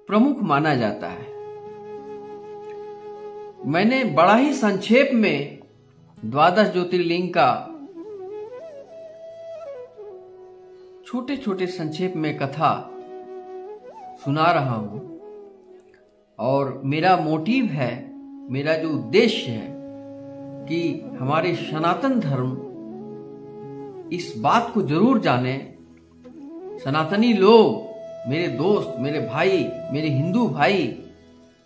प्रमुख माना जाता है। मैंने बड़ा ही संक्षेप में 12 ज्योतिर्लिंग का छोटे छोटे संक्षेप में कथा सुना रहा हूं, और मेरा मोटिव है, मेरा जो उद्देश्य है कि हमारे सनातन धर्म इस बात को जरूर जाने, सनातनी लोग, मेरे दोस्त, मेरे भाई, मेरे हिंदू भाई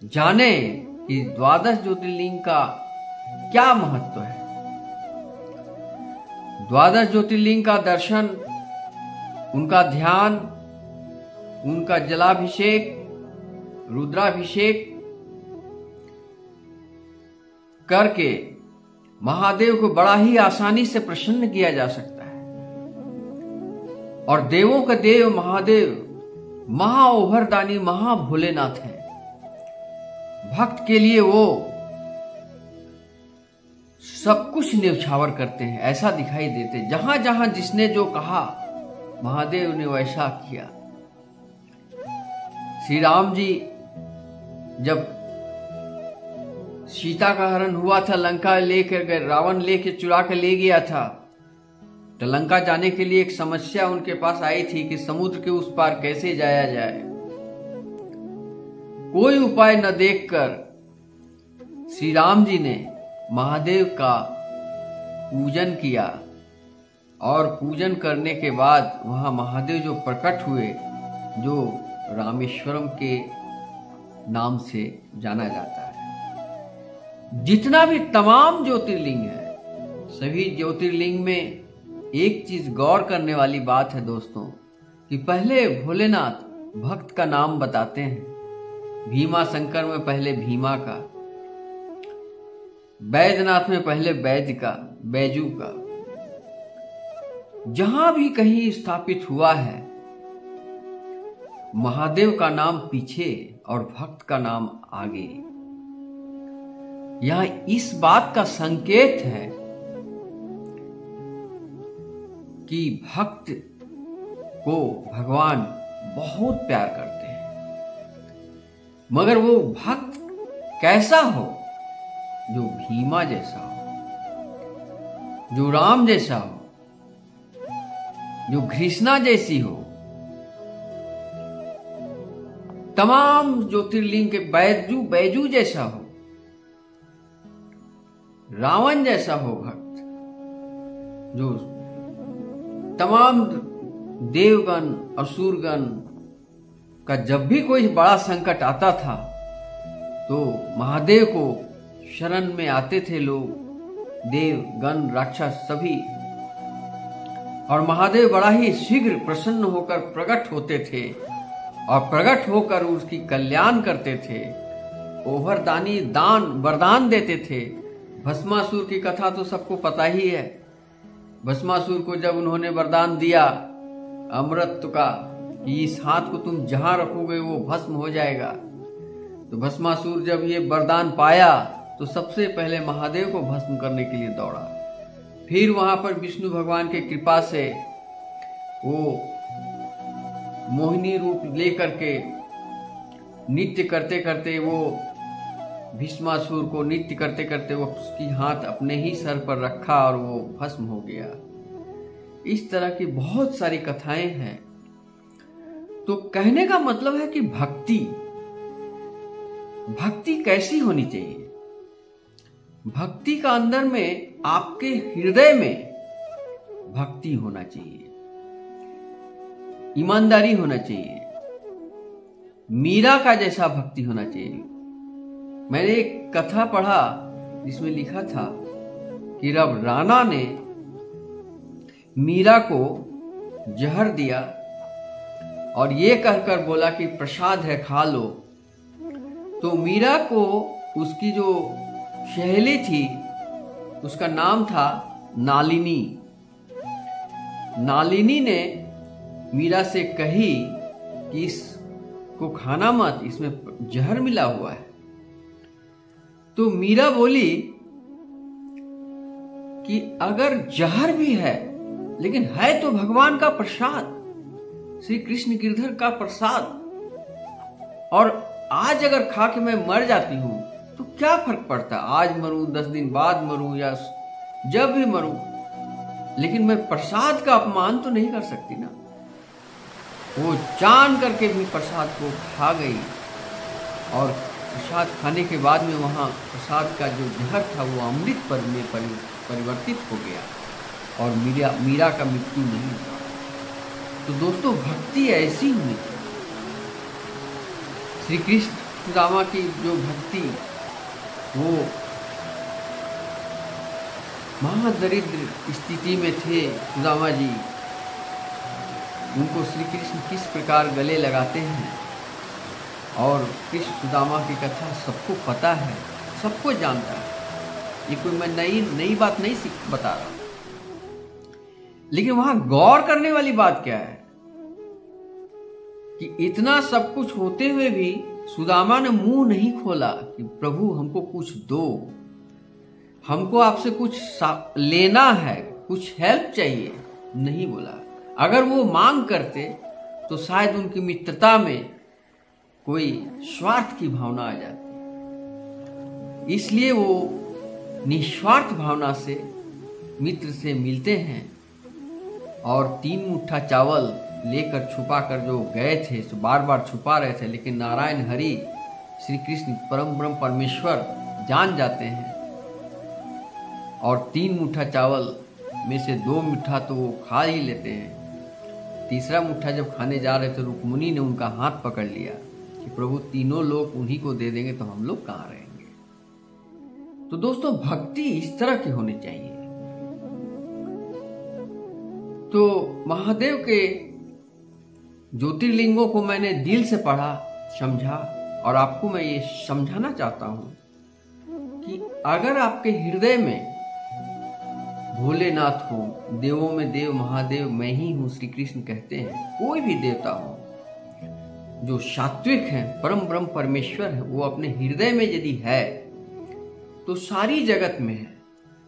जाने कि 12 ज्योतिर्लिंग का क्या महत्व है। 12 ज्योतिर्लिंग का दर्शन, उनका ध्यान, उनका जलाभिषेक, रुद्राभिषेक करके महादेव को बड़ा ही आसानी से प्रसन्न किया जा सकता है। और देवों का देव महादेव महा ओभरदानी, महा भोलेनाथ है। भक्त के लिए वो सब कुछ न्यौछावर करते हैं, ऐसा दिखाई देते। जहां जहां जिसने जो कहा महादेव ने वैसा किया। श्री राम जी जब सीता का हरण हुआ था, लंका लेकर गए, रावण लेके चुरा के ले गया था, तो लंका जाने के लिए एक समस्या उनके पास आई थी कि समुद्र के उस पार कैसे जाया जाए। कोई उपाय न देखकर श्री राम जी ने महादेव का पूजन किया, और पूजन करने के बाद वहां महादेव जो प्रकट हुए, जो रामेश्वरम के नाम से जाना जाता है। जितना भी तमाम ज्योतिर्लिंग है, सभी ज्योतिर्लिंग में एक चीज गौर करने वाली बात है दोस्तों, कि पहले भोलेनाथ भक्त का नाम बताते हैं। भीमा शंकर में पहले भीमा का, बैजनाथ में पहले बैज का, बैजू का। जहां भी कहीं स्थापित हुआ है, महादेव का नाम पीछे और भक्त का नाम आगे। यह इस बात का संकेत है कि भक्त को भगवान बहुत प्यार करते हैं, मगर वो भक्त कैसा हो? जो भीमा जैसा हो, जो राम जैसा हो, जो घृष्णा जैसी हो। तमाम ज्योतिर्लिंग के बैजू जैसा हो, रावण जैसा हो भक्त। जो तमाम देवगण, असुरगण का जब भी कोई बड़ा संकट आता था, तो महादेव को शरण में आते थे लोग, देव गण, राक्षस सभी। और महादेव बड़ा ही शीघ्र प्रसन्न होकर प्रकट होते थे, और प्रकट होकर उसकी कल्याण करते थे। ओभरदानी दान वरदान देते थे। भस्मासुर की कथा तो सबको पता ही है। भस्मासुर को जब उन्होंने वरदान दिया अमृत का, कि इस हाथ को तुम जहां रखोगे वो भस्म हो जाएगा, तो भस्मासुर जब ये वरदान पाया तो सबसे पहले महादेव को भस्म करने के लिए दौड़ा। फिर वहां पर विष्णु भगवान के कृपा से वो मोहिनी रूप लेकर के नृत्य करते करते, वो भस्मासुर को नृत्य करते करते वो उसकी हाथ अपने ही सर पर रखा और वो भस्म हो गया। इस तरह की बहुत सारी कथाएं हैं। तो कहने का मतलब है कि भक्ति कैसी होनी चाहिए? भक्ति का अंदर में, आपके हृदय में भक्ति होना चाहिए, ईमानदारी होना चाहिए, मीरा का जैसा भक्ति होना चाहिए। मैंने एक कथा पढ़ा जिसमें लिखा था कि जब राणा ने मीरा को जहर दिया और ये कहकर बोला कि प्रसाद है खा लो, तो मीरा को उसकी जो सहेली थी उसका नाम था नालिनी। नालिनी ने मीरा से कही कि इसको खाना मत, इसमें जहर मिला हुआ है। तो मीरा बोली कि अगर जहर भी है लेकिन है तो भगवान का प्रसाद, श्री कृष्ण गिरधर का प्रसाद, और आज अगर खा के मैं मर जाती हूं तो क्या फर्क पड़ता, आज मरूं 10 दिन बाद मरूं या जब भी मरूं, लेकिन मैं प्रसाद का अपमान तो नहीं कर सकती ना। वो जान करके भी प्रसाद को खा गई और प्रसाद खाने के बाद में वहाँ प्रसाद का जो जहर था वो अमृत पर में परिवर्तित हो गया और मीरा का मृत्यु नहीं हुआ। तो दोस्तों, भक्ति ऐसी होनी चाहिए। श्री कृष्ण सुदामा की जो भक्ति, वो महादरिद्र स्थिति में थे सुदामा जी, उनको श्री कृष्ण किस प्रकार गले लगाते हैं। और कृष्ण सुदामा की कथा सबको पता है, सबको जानता है, ये कोई मैं नई बात नहीं बता रहा हूं। लेकिन वहां गौर करने वाली बात क्या है कि इतना सब कुछ होते हुए भी सुदामा ने मुंह नहीं खोला कि प्रभु हमको कुछ दो, हमको आपसे कुछ लेना है, कुछ हेल्प चाहिए, नहीं बोला। अगर वो मांग करते तो शायद उनकी मित्रता में कोई स्वार्थ की भावना आ जाती। इसलिए वो निस्वार्थ भावना से मित्र से मिलते हैं और 3 मुट्ठा चावल लेकर छुपा कर जो गए थे, तो बार बार छुपा रहे थे, लेकिन नारायण हरि श्री कृष्ण परम ब्रह्म परमेश्वर जान जाते हैं और 3 मुट्ठा चावल में से 2 मुट्ठा तो वो खा ही लेते हैं। तीसरा मुट्ठा जब खाने जा रहे थे, रुक्मिणी ने उनका हाथ पकड़ लिया कि प्रभु तीनों लोग उन्हीं को दे देंगे तो हम लोग कहाँ रहेंगे। तो दोस्तों, भक्ति इस तरह की होनी चाहिए। तो महादेव के ज्योतिर्लिंगों को मैंने दिल से पढ़ा, समझा, और आपको मैं ये समझाना चाहता हूं कि अगर आपके हृदय में भोलेनाथ हो, देवों में देव महादेव मैं ही हूं, श्री कृष्ण कहते हैं, कोई भी देवता हो जो सात्विक है, परम ब्रह्म परमेश्वर है, वो अपने हृदय में यदि है तो सारी जगत में है।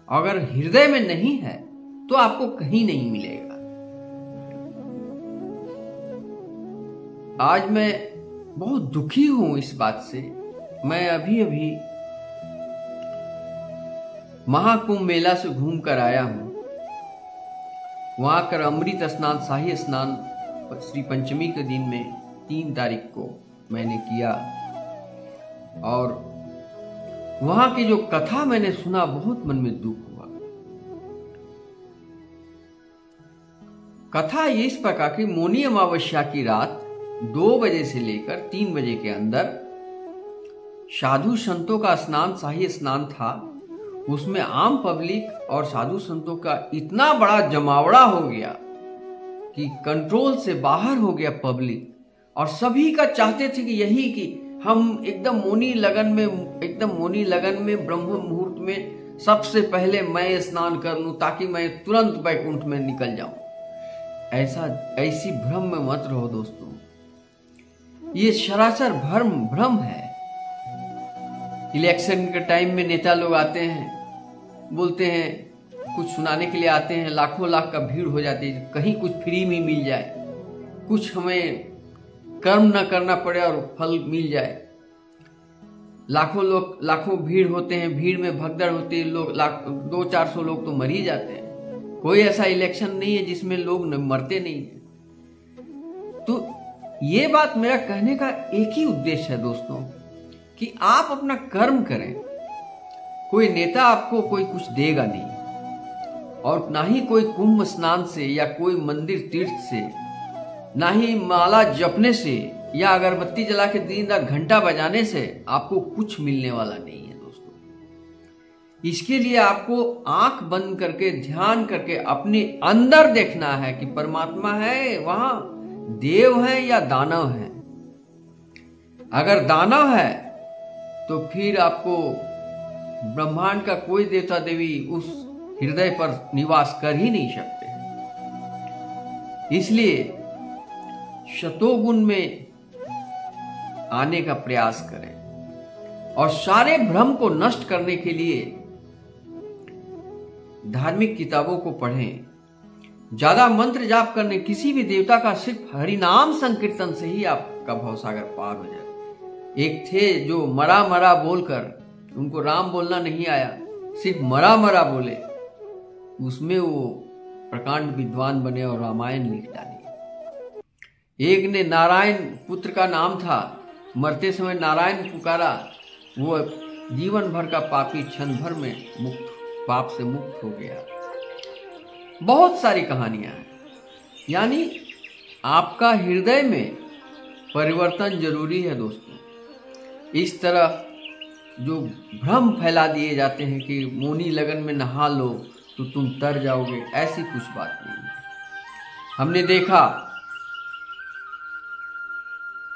अगर हृदय में नहीं है तो आपको कहीं नहीं मिलेगा। आज मैं बहुत दुखी हूं इस बात से। मैं अभी महाकुंभ मेला से घूम कर आया हूं। वहां कर अमृत स्नान, शाही स्नान श्री पंचमी के दिन में 3 तारीख को मैंने किया और वहां की जो कथा मैंने सुना, बहुत मन में दुख हुआ। कथा ये इस प्रकार की, मौनी अमावस्या की रात 2 बजे से लेकर 3 बजे के अंदर साधु संतों का स्नान, शाही स्नान था। उसमें आम पब्लिक और साधु संतों का इतना बड़ा जमावड़ा हो गया कि कंट्रोल से बाहर हो गया पब्लिक, और सभी का चाहते थे कि यही कि हम एकदम मौनी लगन में ब्रह्म मुहूर्त में सबसे पहले मैं स्नान कर लूं ताकि मैं तुरंत वैकुंठ में निकल जाऊं। ऐसी भ्रम में मत रहो दोस्तों, ये सरासर भ्रम है। इलेक्शन के टाइम में नेता लोग आते हैं, बोलते हैं, कुछ सुनाने के लिए आते हैं, लाखों लाख का भीड़ हो जाती है, कहीं कुछ फ्री में मिल जाए, कुछ हमें कर्म न करना पड़े और फल मिल जाए। लाखों भीड़ होते हैं, भीड़ में भगदड़ होती है, लोग 200-400 लोग तो मर ही जाते हैं। कोई ऐसा इलेक्शन नहीं है जिसमें लोग मरते नहीं है। तो ये बात मेरा कहने का एक ही उद्देश्य है दोस्तों कि आप अपना कर्म करें। कोई नेता आपको कोई कुछ देगा नहीं, और ना ही कोई कुंभ स्नान से या कोई मंदिर तीर्थ से, ना ही माला जपने से या अगरबत्ती जला के दिन रात घंटा बजाने से आपको कुछ मिलने वाला नहीं है दोस्तों। इसके लिए आपको आंख बंद करके ध्यान करके अपने अंदर देखना है कि परमात्मा है, वहां देव है या दानव है। अगर दानव है तो फिर आपको ब्रह्मांड का कोई देवता देवी उस हृदय पर निवास कर ही नहीं सकते। इसलिए शतोगुण में आने का प्रयास करें और सारे भ्रम को नष्ट करने के लिए धार्मिक किताबों को पढ़ें। ज्यादा मंत्र जाप करने, किसी भी देवता का सिर्फ हरिनाम संकीर्तन से ही आपका भवसागर पार हो जाए। एक थे जो मरा मरा बोलकर, उनको राम बोलना नहीं आया, सिर्फ मरा मरा बोले, उसमें वो प्रकांड विद्वान बने और रामायण लिख डाली। एक ने नारायण पुत्र का नाम था, मरते समय नारायण पुकारा, वो जीवन भर का पापी क्षण भर में पाप से मुक्त हो गया। बहुत सारी कहानियां हैं। यानी आपका हृदय में परिवर्तन जरूरी है दोस्तों। इस तरह जो भ्रम फैला दिए जाते हैं कि मोनी लगन में नहा लो तो तुम तर जाओगे, ऐसी कुछ बात नहीं है। हमने देखा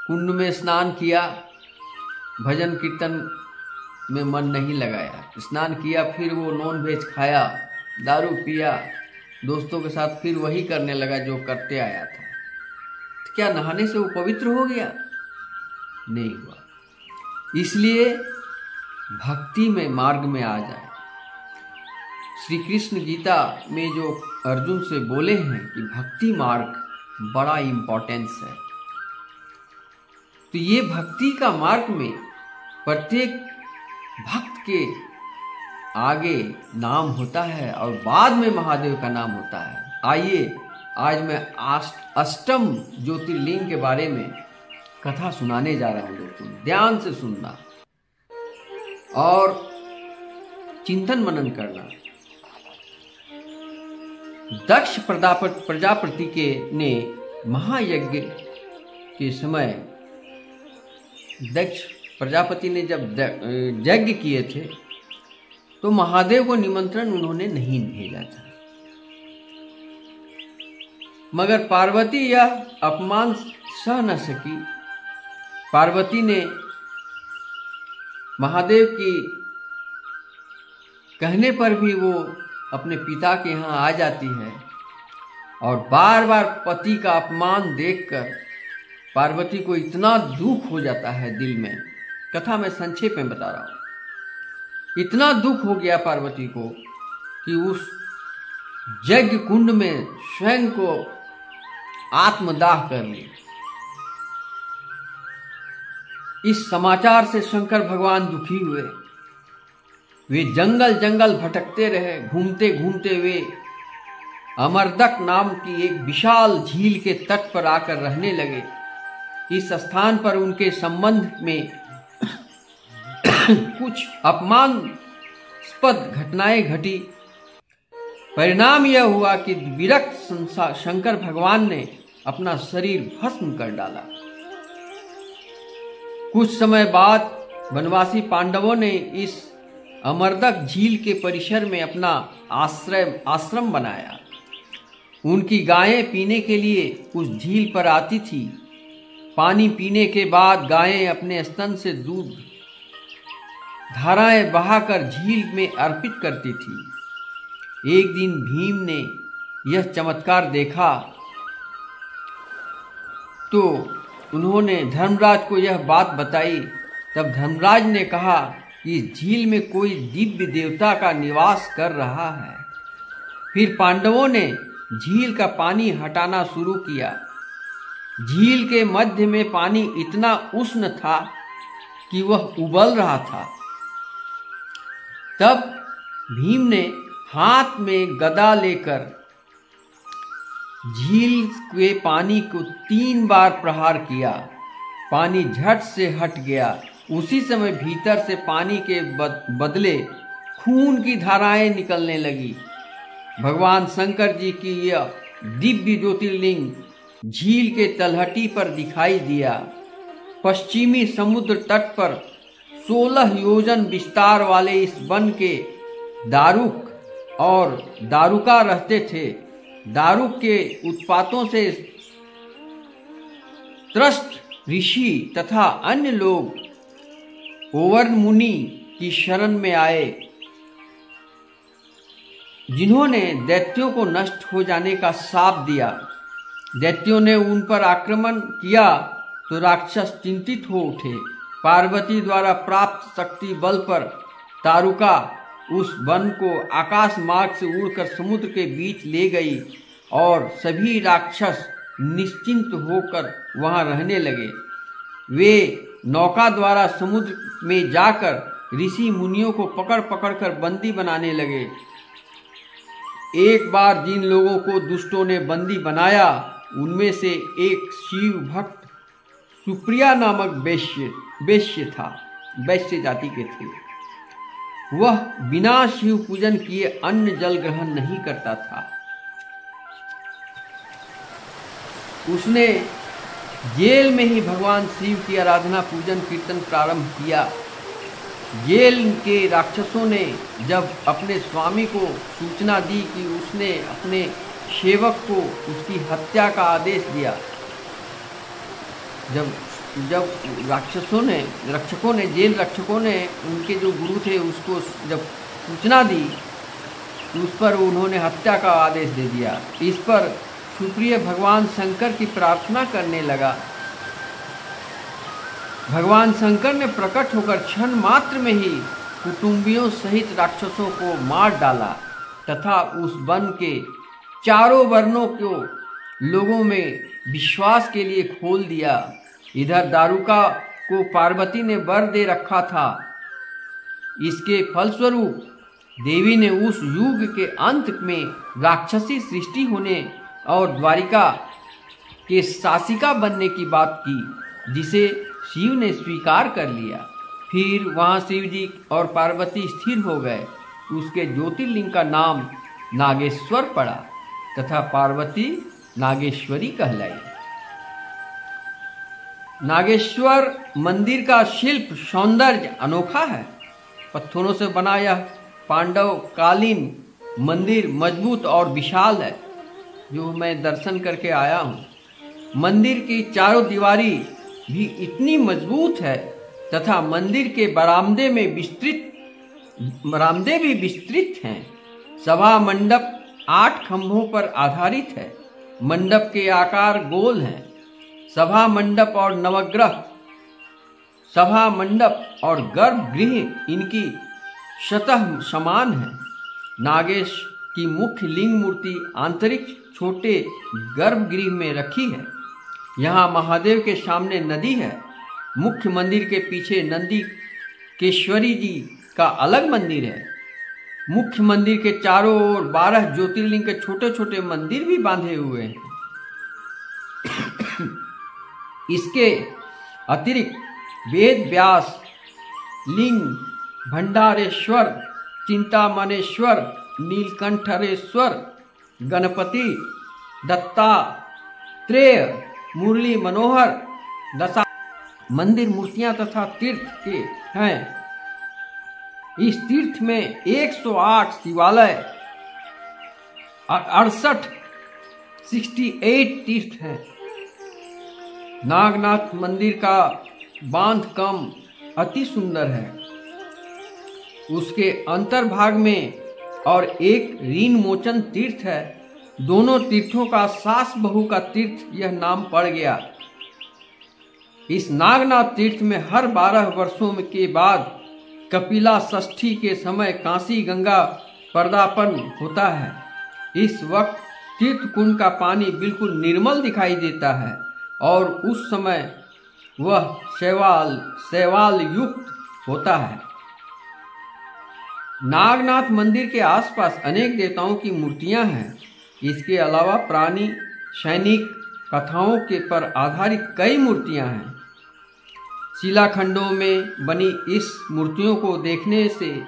कुंड में स्नान किया, भजन कीर्तन में मन नहीं लगाया, स्नान किया, फिर वो नॉन वेज खाया, दारू पिया, दोस्तों के साथ फिर वही करने लगा जो करते आया था। तो क्या नहाने से वो पवित्र हो गया? नहीं हुआ। इसलिए भक्ति में मार्ग में आ जाए। श्री कृष्ण गीता में जो अर्जुन से बोले हैं कि भक्ति मार्ग बड़ा इंपॉर्टेंस है, तो ये भक्ति का मार्ग में प्रत्येक भक्त के आगे नाम होता है और बाद में महादेव का नाम होता है। आइए आज मैं अष्टम ज्योतिर्लिंग के बारे में कथा सुनाने जा रहा हूं दोस्तों। ध्यान से सुनना और चिंतन मनन करना। दक्ष प्रजापति के ने महायज्ञ के समय, दक्ष प्रजापति ने जब यज्ञ किए थे तो महादेव को निमंत्रण उन्होंने नहीं भेजा था, मगर पार्वती यह अपमान सह न सकी। पार्वती ने महादेव की कहने पर भी वो अपने पिता के यहाँ आ जाती है और बार बार पति का अपमान देखकर पार्वती को इतना दुख हो जाता है दिल में। कथा में संक्षेप में बता रहा हूं। इतना दुख हो गया पार्वती को कि उस यज्ञ कुंड में स्वयं को आत्मदाह कर ली। इस समाचार से शंकर भगवान दुखी हुए। वे जंगल जंगल भटकते रहे, घूमते घूमते वे अमरदक नाम की एक विशाल झील के तट पर आकर रहने लगे। इस स्थान पर उनके संबंध में कुछ अपमानास्पद घटनाएं घटी। परिणाम यह हुआ कि विरक्त शंकर भगवान ने अपना शरीर भस्म कर डाला। कुछ समय बाद वनवासी पांडवों ने इस अमरदक झील के परिसर में अपना आश्रम बनाया। उनकी गायें पीने के लिए उस झील पर आती थी। पानी पीने के बाद गायें अपने स्तन से दूध धाराएं बहाकर झील में अर्पित करती थी। एक दिन भीम ने यह चमत्कार देखा तो उन्होंने धर्मराज को यह बात बताई। तब धर्मराज ने कहा कि झील में कोई दिव्य देवता का निवास कर रहा है। फिर पांडवों ने झील का पानी हटाना शुरू किया। झील के मध्य में पानी इतना उष्ण था कि वह उबल रहा था। तब भीम ने हाथ में गदा लेकर झील के पानी को 3 बार प्रहार किया। पानी झट से हट गया। उसी समय भीतर से पानी के बदले खून की धाराएं निकलने लगी। भगवान शंकर जी की यह दिव्य ज्योतिर्लिंग झील के तलहटी पर दिखाई दिया। पश्चिमी समुद्र तट पर 16 योजन विस्तार वाले इस वन के दारुक और दारुका रहते थे। दारुक के उत्पातों से त्रस्त ऋषि तथा अन्य लोग ओवर्ण मुनि की शरण में आए, जिन्होंने दैत्यों को नष्ट हो जाने का शाप दिया। दैत्यों ने उन पर आक्रमण किया तो राक्षस चिंतित हो उठे। पार्वती द्वारा प्राप्त शक्ति बल पर तारुका उस वन को आकाश मार्ग से उड़कर समुद्र के बीच ले गई और सभी राक्षस निश्चिंत होकर वहां रहने लगे। वे नौका द्वारा समुद्र में जाकर ऋषि मुनियों को पकड़ पकड़ कर बंदी बनाने लगे। एक बार जिन लोगों को दुष्टों ने बंदी बनाया उनमें से एक शिव भक्त सुप्रिया नामक वैश्य जाति के थे। वह बिना शिव पूजन किए अन्न जल ग्रहण नहीं करता था। उसने जेल में ही भगवान शिव की आराधना पूजन कीर्तन प्रारंभ किया। जेल के राक्षसों ने जब अपने स्वामी को सूचना दी कि उसने अपने सेवक को उसकी हत्या का आदेश दिया, जब जेल रक्षकों ने उनके जो गुरु थे उसको जब सूचना दी तो उस पर उन्होंने हत्या का आदेश दे दिया। इस पर सुप्रिय भगवान शंकर की प्रार्थना करने लगा। भगवान शंकर ने प्रकट होकर क्षण मात्र में ही कुटुंबियों सहित राक्षसों को मार डाला तथा उस वन के चारों वर्णों को लोगों में विश्वास के लिए खोल दिया। इधर दारुका को पार्वती ने वर दे रखा था। इसके फलस्वरूप देवी ने उस युग के अंत में राक्षसी सृष्टि होने और द्वारिका के शासिका बनने की बात की, जिसे शिव ने स्वीकार कर लिया। फिर वहाँ शिव जी और पार्वती स्थिर हो गए। उसके ज्योतिर्लिंग का नाम नागेश्वर पड़ा तथा पार्वती नागेश्वरी कहलाई। नागेश्वर मंदिर का शिल्प सौंदर्य अनोखा है। पत्थरों से बना यह पांडव कालीन मंदिर मजबूत और विशाल है, जो मैं दर्शन करके आया हूँ। मंदिर की चारों दीवारी भी इतनी मजबूत है तथा मंदिर के बरामदे भी विस्तृत हैं। सभा मंडप 8 खंभों पर आधारित है। मंडप के आकार गोल हैं। सभा मंडप और गर्भगृह इनकी सतह समान है। नागेश की मुख्य लिंग मूर्ति आंतरिक छोटे गर्भगृह में रखी है। यहाँ महादेव के सामने नदी है। मुख्य मंदिर के पीछे नंदी केश्वरी जी का अलग मंदिर है। मुख्य मंदिर के चारों ओर 12 ज्योतिर्लिंग के छोटे छोटे मंदिर भी बांधे हुए हैं। इसके अतिरिक्त वेद व्यास लिंग, भंडारेश्वर, चिंतामणेश्वर, नीलकंठरेश्वर, गणपति, दत्तात्रेय, मुरली मनोहर, दशा मंदिर मूर्तियां तथा तीर्थ के हैं। इस तीर्थ में 108 शिवालय, 68 तीर्थ हैं। नागनाथ मंदिर का बांध कम अति सुंदर है। उसके अंतर्भाग में और एक ऋण मोचन तीर्थ है। दोनों तीर्थों का सास बहू का तीर्थ यह नाम पड़ गया। इस नागनाथ तीर्थ में हर 12 वर्षों के बाद कपिला षष्ठी के समय काशी गंगा पर्दापण होता है। इस वक्त तीर्थ कुंड का पानी बिल्कुल निर्मल दिखाई देता है और उस समय वह शैवाल युक्त होता है। नागनाथ मंदिर के आसपास अनेक देवताओं की मूर्तियां हैं। इसके अलावा प्राणी सैनिक कथाओं के पर आधारित कई मूर्तियां हैं। शिलाखंडों में बनी इस मूर्तियों को देखने से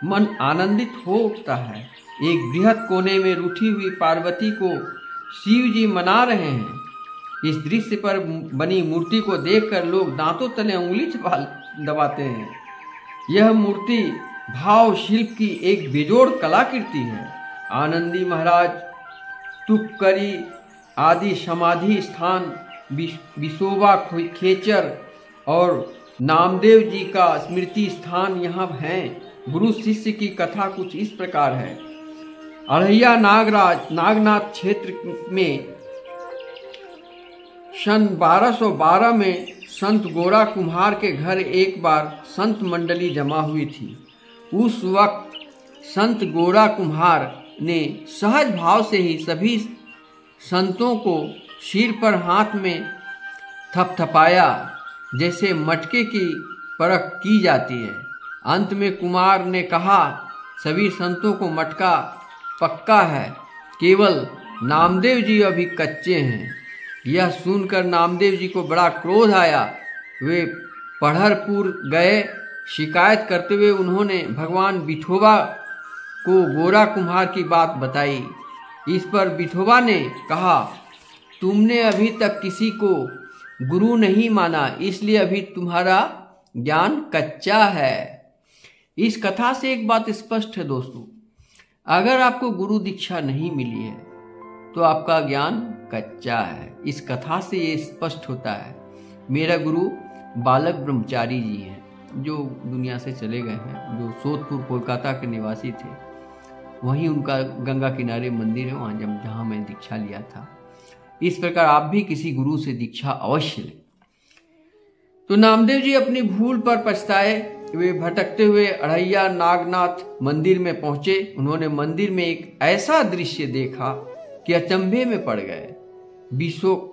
मन आनंदित हो उठता है। एक बृहद कोने में रूठी हुई पार्वती को शिव जी मना रहे हैं। इस दृश्य पर बनी मूर्ति को देखकर लोग दांतों तले उंगली दबाते हैं। यह मूर्ति भाव शिल्प की एक बेजोड़ कलाकृति है। आनंदी महाराज, तुपकरी आदि समाधि स्थान, विसोबा खेचर और नामदेव जी का स्मृति स्थान यहाँ हैं। गुरु शिष्य की कथा कुछ इस प्रकार है। अढ़ैया नागनाथ क्षेत्र में सन 1212 में संत गोरा कुम्हार के घर एक बार संत मंडली जमा हुई थी। उस वक्त संत गोरा कुम्हार ने सहज भाव से ही सभी संतों को सिर पर हाथ में थपथपाया जैसे मटके की परख की जाती है। अंत में कुमार ने कहा, सभी संतों को मटका पक्का है, केवल नामदेव जी अभी कच्चे हैं। यह सुनकर नामदेव जी को बड़ा क्रोध आया। वे पढ़रपुर गए। शिकायत करते हुए उन्होंने भगवान विठोबा को गोरा कुम्हार की बात बताई। इस पर विठोबा ने कहा, तुमने अभी तक किसी को गुरु नहीं माना, इसलिए अभी तुम्हारा ज्ञान कच्चा है। इस कथा से एक बात स्पष्ट है दोस्तों, अगर आपको गुरु दीक्षा नहीं मिली है तो आपका ज्ञान कच्चा है। इस कथा से ये स्पष्ट होता है। मेरा गुरु बालक ब्रह्मचारी जी हैं, जो दुनिया से चले गए हैं, जो सोदपुर कोलकाता के निवासी थे। वहीं उनका गंगा किनारे मंदिर है, वहाँ जहाँ मैं दीक्षा लिया था। इस प्रकार आप भी किसी गुरु से दीक्षा अवश्य लें। तो नामदेव जी अपनी भूल पर पछताए। वे भटकते हुए अढ़ैया नागनाथ मंदिर में पहुंचे। उन्होंने मंदिर में एक ऐसा दृश्य देखा कि अचंभे में पड़ गए।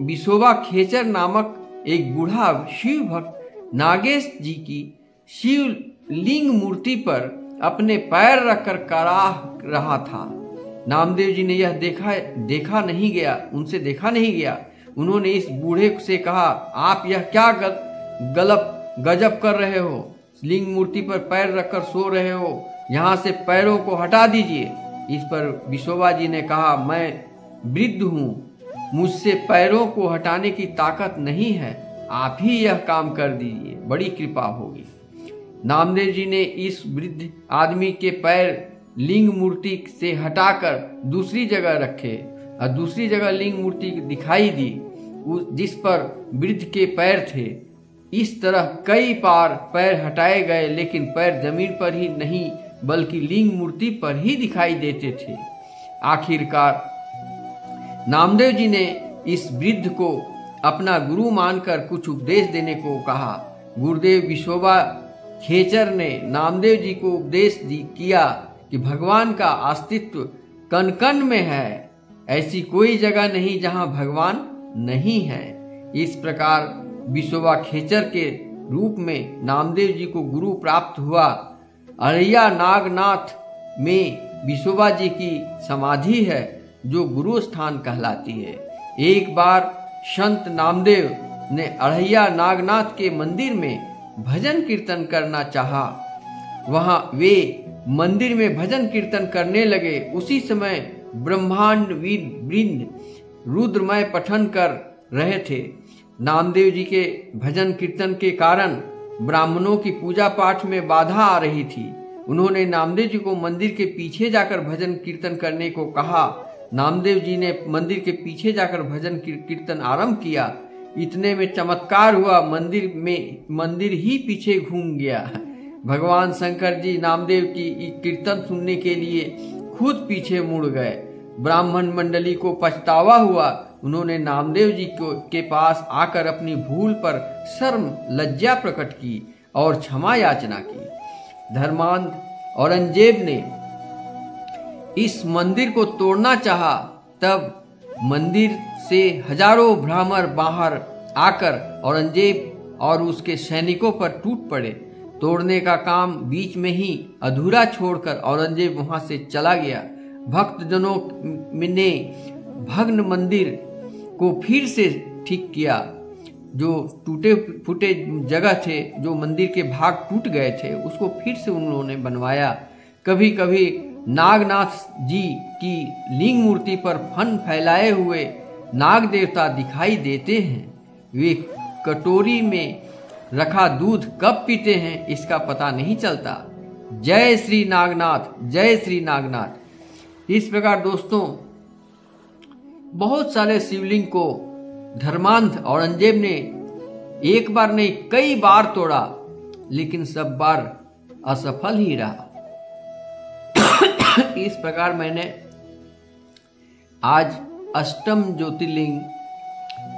विशोबा खेचर नामक एक बूढ़ा शिव भक्त नागेश जी की शिवलिंग मूर्ति पर अपने पैर रखकर कराह रहा था। नामदेव जी ने यह देखा नहीं गया। उन्होंने इस बूढ़े से कहा, आप यह क्या गजब कर रहे हो? लिंग मूर्ति पर पैर रखकर सो रहे हो, यहाँ से पैरों को हटा दीजिए। इस पर विशोबा जी ने कहा, मैं वृद्ध हूँ, मुझसे पैरों को हटाने की ताकत नहीं है, आप ही यह काम कर दीजिए, बड़ी कृपा होगी। नामदेव जी ने इस वृद्ध आदमी के पैर लिंग मूर्ति से हटाकर दूसरी जगह रखे और दूसरी जगह लिंग मूर्ति दिखाई दी जिस पर वृद्ध के पैर थे। इस तरह कई बार पैर हटाए गए, लेकिन पैर जमीन पर ही नहीं बल्कि लिंग मूर्ति पर ही दिखाई देते थे। आखिरकार नामदेव जी ने इस वृद्ध को अपना गुरु मानकर कुछ उपदेश देने को कहा। गुरुदेव विशोबा खेचर ने नामदेव जी को उपदेश किया कि भगवान का अस्तित्व कण कण में है, ऐसी कोई जगह नहीं जहां भगवान नहीं है। इस प्रकार विशोबा खेचर के रूप में नामदेव जी को गुरु प्राप्त हुआ। अढ़ैया नागनाथ में विशोबा जी की समाधि है, जो गुरु स्थान कहलाती है। एक बार संत नामदेव ने अढ़ैया नागनाथ के मंदिर में भजन कीर्तन करना चाहा। वहां वे मंदिर में भजन कीर्तन करने लगे। उसी समय ब्रह्मांड वृंद रुद्रमय पठन कर रहे थे। नामदेव जी के भजन कीर्तन के कारण ब्राह्मणों की पूजा पाठ में बाधा आ रही थी। उन्होंने नामदेव जी को मंदिर के पीछे जाकर भजन कीर्तन करने को कहा। नामदेव जी ने मंदिर के पीछे जाकर भजन कीर्तन आरंभ किया। इतने में चमत्कार हुआ, मंदिर ही पीछे घूम गया। भगवान शंकर जी नामदेव की कीर्तन सुनने के लिए खुद पीछे मुड़ गए। ब्राह्मण मंडली को पछतावा हुआ। उन्होंने नामदेव जी के पास आकर अपनी भूल पर शर्म लज्जा प्रकट की और क्षमा याचना की। धर्मांध औरंगजेब ने इस मंदिर को तोड़ना चाहा, तब मंदिर से हजारों ब्राह्मण बाहर आकर औरंगजेब और उसके सैनिकों पर टूट पड़े। तोड़ने का काम बीच में ही अधूरा छोड़कर औरंगजेब वहां से चला गया। भक्तजनों ने भग्न मंदिर को फिर से ठीक किया। जो टूटे फूटे जगह थे, जो मंदिर के भाग टूट गए थे, उसको फिर से उन्होंने बनवाया। कभी कभी नागनाथ जी की लिंग मूर्ति पर फन फैलाए हुए नाग देवता दिखाई देते हैं। वे कटोरी में रखा दूध कब पीते हैं इसका पता नहीं चलता। जय श्री नागनाथ, जय श्री नागनाथ। इस प्रकार दोस्तों, बहुत सारे शिवलिंग को धर्मांध औरंगजेब ने एक बार नहीं कई बार तोड़ा, लेकिन सब बार असफल ही रहा। इस प्रकार मैंने आज अष्टम ज्योतिर्लिंग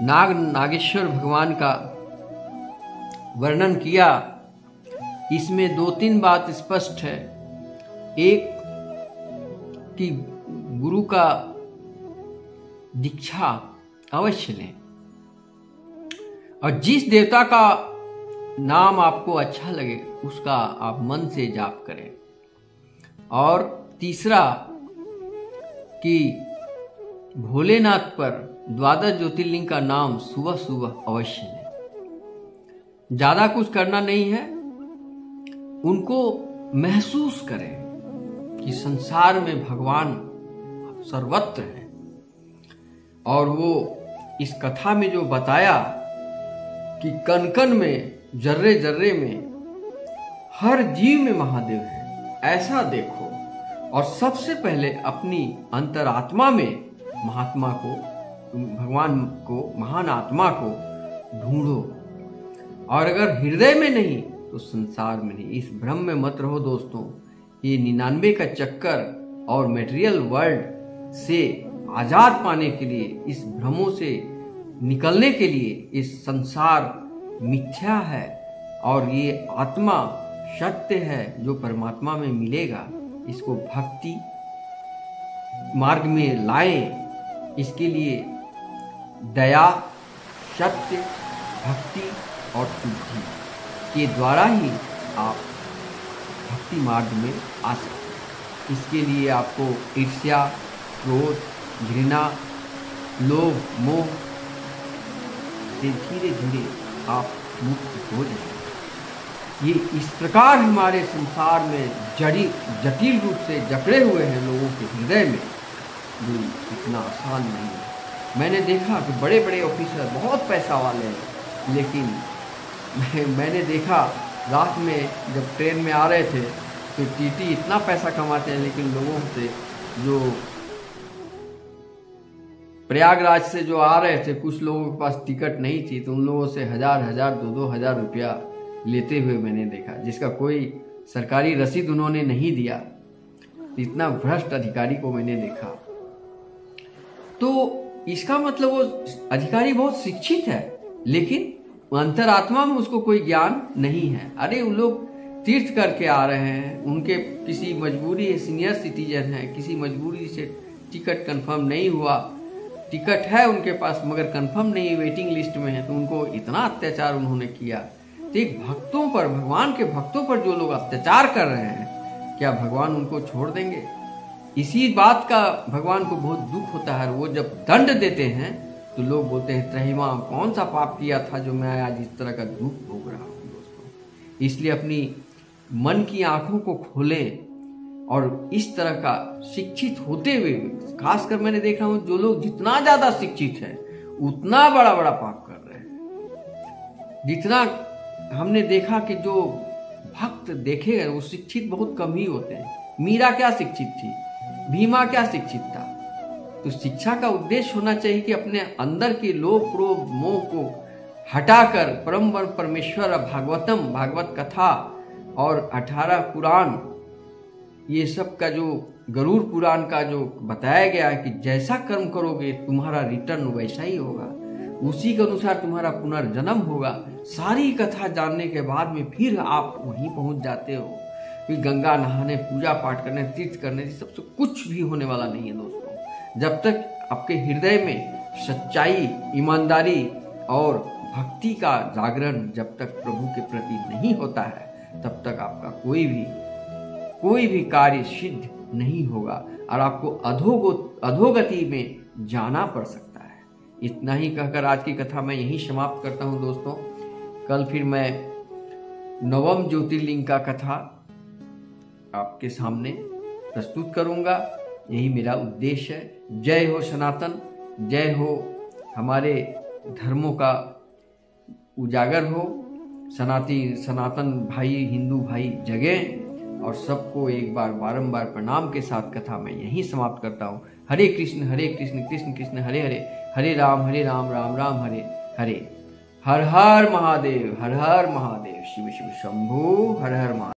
नागेश्वर भगवान का वर्णन किया। इसमें 2-3 बात स्पष्ट है। एक कि गुरु का दीक्षा अवश्य लें, और जिस देवता का नाम आपको अच्छा लगे उसका आप मन से जाप करें। और तीसरा कि भोलेनाथ पर 12 ज्योतिर्लिंग का नाम सुबह सुबह अवश्य लें। ज्यादा कुछ करना नहीं है, उनको महसूस करें कि संसार में भगवान सर्वत्र है। और वो इस कथा में जो बताया कि कण कण में, जर्रे जर्रे में, हर जीव में महादेव है, ऐसा देखो। और सबसे पहले अपनी अंतरात्मा में महात्मा को, भगवान को, महान आत्मा को ढूंढो। और अगर हृदय में नहीं तो संसार में नहीं। इस भ्रम में मत रहो दोस्तों। ये 99 का चक्कर और मटेरियल वर्ल्ड से आजाद पाने के लिए, इस भ्रमों से निकलने के लिए, इस संसार मिथ्या है और ये आत्मा सत्य है जो परमात्मा में मिलेगा, इसको भक्ति मार्ग में लाएं। इसके लिए दया, सत्य, भक्ति और शुद्धि के द्वारा ही आप भक्ति मार्ग में आ सकते हैं। इसके लिए आपको ईर्ष्या, क्रोध, घृणा, लोभ, मोह से धीरे धीरे आप मुक्त हो जाएंगे। ये इस प्रकार हमारे संसार में जटिल रूप से जकड़े हुए हैं लोगों के हृदय में, जो इतना आसान नहीं है। मैंने देखा कि बड़े बड़े ऑफिसर बहुत पैसा वाले हैं, लेकिन मैंने देखा रात में जब ट्रेन में आ रहे थे तो टीटी इतना पैसा कमाते हैं, लेकिन लोगों से जो प्रयागराज से जो आ रहे थे, कुछ लोगों के पास टिकट नहीं थी, तो उन लोगों से 1000, 2,000 रुपया लेते हुए मैंने देखा, जिसका कोई सरकारी रसीद उन्होंने नहीं दिया। इतना भ्रष्ट अधिकारी को मैंने देखा। तो इसका मतलब वो अधिकारी बहुत शिक्षित है, लेकिन अंतरात्मा में उसको कोई ज्ञान नहीं है। अरे उन लोग तीर्थ करके आ रहे हैं, उनके किसी मजबूरी है, सीनियर सिटीजन है, किसी मजबूरी से टिकट कंफर्म नहीं हुआ, टिकट है उनके पास मगर कंफर्म नहीं, वेटिंग लिस्ट में है, तो उनको इतना अत्याचार उन्होंने किया। तो एक भक्तों पर, भगवान के भक्तों पर जो लोग अत्याचार कर रहे हैं, क्या भगवान उनको छोड़ देंगे? इसी बात का भगवान को बहुत दुख होता है। वो जब दंड देते हैं तो लोग बोलते हैं, त्रहिमाम, कौन सा पाप किया था जो मैं आज इस तरह का दुख भोग रहा हूँ। दोस्तों, इसलिए अपनी मन की आंखों को खोलें और इस तरह का शिक्षित होते हुए, खासकर मैंने देखा हूं जो लोग जितना ज्यादा शिक्षित हैं उतना बड़ा बड़ा पाप कर रहे हैं। जितना हमने देखा कि जो भक्त देखे गए वो शिक्षित बहुत कम ही होते हैं। मीरा क्या शिक्षित थी, भीमा क्या शिक्षित था? तो शिक्षा का उद्देश्य होना चाहिए कि अपने अंदर के लोभ, क्रोध, मोह को हटाकर परम परमेश्वर, भागवतम, भागवत कथा और 18 पुराण, ये सब का जो गरुड़ पुराण का जो बताया गया है कि जैसा कर्म करोगे तुम्हारा रिटर्न वैसा ही होगा, उसी के अनुसार तुम्हारा पुनर्जन्म होगा। सारी कथा जानने के बाद में फिर आप वहीं पहुंच जाते हो। फिर गंगा नहाने, पूजा पाठ करने, तीर्थ करने से सबसे कुछ भी होने वाला नहीं है दोस्तों। जब तक आपके हृदय में सच्चाई, ईमानदारी और भक्ति का जागरण जब तक प्रभु के प्रति नहीं होता है, तब तक आपका कोई भी कार्य सिद्ध नहीं होगा और आपको अधोगति में जाना पड़ सकता है। इतना ही कहकर आज की कथा मैं यहीं समाप्त करता हूं दोस्तों। कल फिर मैं 9वें ज्योतिर्लिंग का कथा आपके सामने प्रस्तुत करूंगा। यही मेरा उद्देश्य है। जय हो सनातन, जय हो, हमारे धर्मों का उजागर हो, सनातन भाई, हिंदू भाई जगे। और सबको एक बार बारंबार प्रणाम के साथ कथा मैं यहीं समाप्त करता हूँ। हरे कृष्ण कृष्ण कृष्ण हरे हरे, हरे राम राम राम हरे हरे। हर हर महादेव, हर हर महादेव, शिव शिव शंभु, हर हर महादेव।